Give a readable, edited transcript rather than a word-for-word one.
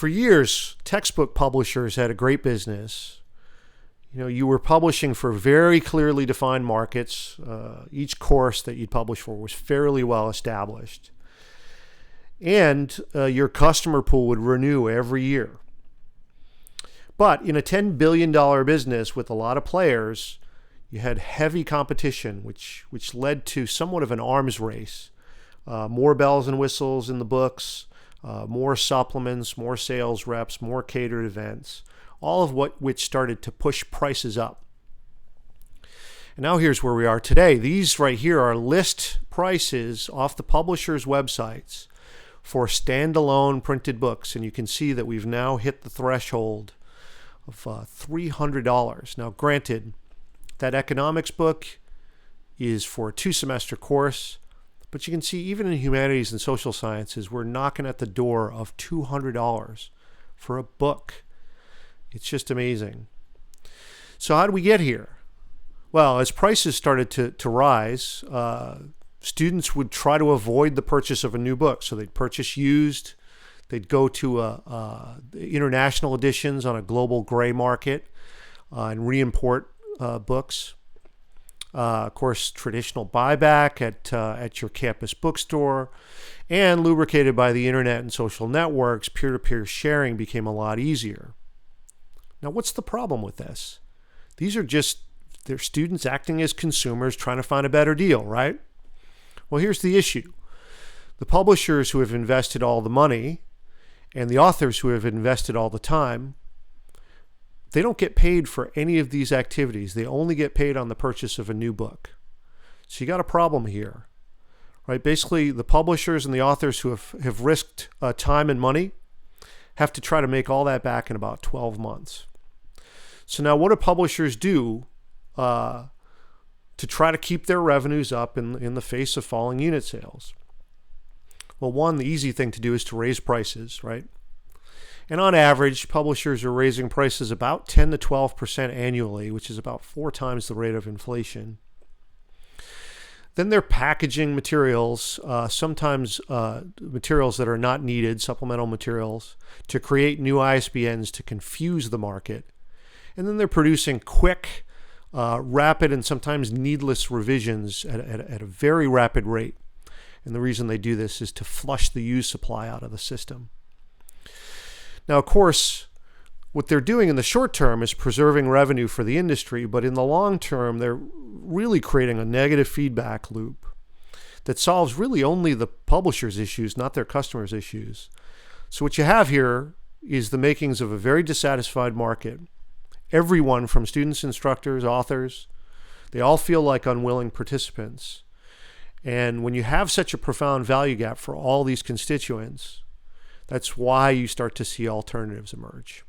For years, textbook publishers had a great business. You were publishing for very clearly defined markets. Each course that you'd publish for was fairly well established. And your customer pool would renew every year. But in a $10 billion business with a lot of players, you had heavy competition, which led to somewhat of an arms race. More bells and whistles in the books, more supplements, more sales reps, more catered events, all of which started to push prices up. And now here's where we are today. These right here are list prices off the publishers' websites for standalone printed books. And you can see that we've now hit the threshold of $300. Now, granted, that economics book is for a 2-semester course, but you can see even in humanities and social sciences, we're knocking at the door of $200 for a book. It's just amazing. So how did we get here? Well, as prices started to rise, students would try to avoid the purchase of a new book. So they'd purchase used. They'd go to international editions on a global gray market and re-import books. Of course, traditional buyback at your campus bookstore, and lubricated by the internet and social networks, peer-to-peer sharing became a lot easier. Now, what's the problem with this? These are they're students acting as consumers trying to find a better deal, right? Well, here's the issue. The publishers who have invested all the money and the authors who have invested all the time, they don't get paid for any of these activities. They only get paid on the purchase of a new book. So you got a problem here, right? Basically, the publishers and the authors who have risked time and money have to try to make all that back in about 12 months. So now what do publishers do to try to keep their revenues up in the face of falling unit sales? Well, one, the easy thing to do is to raise prices, right? And on average, publishers are raising prices about 10 to 12% annually, which is about 4 times the rate of inflation. Then they're packaging materials, sometimes materials that are not needed, supplemental materials, to create new ISBNs to confuse the market. And then they're producing quick, rapid, and sometimes needless revisions at a very rapid rate. And the reason they do this is to flush the used supply out of the system. Now, of course, what they're doing in the short term is preserving revenue for the industry, but in the long term, they're really creating a negative feedback loop that solves really only the publisher's issues, not their customers' issues. So what you have here is the makings of a very dissatisfied market. Everyone from students, instructors, authors, they all feel like unwilling participants. And when you have such a profound value gap for all these constituents, that's why you start to see alternatives emerge.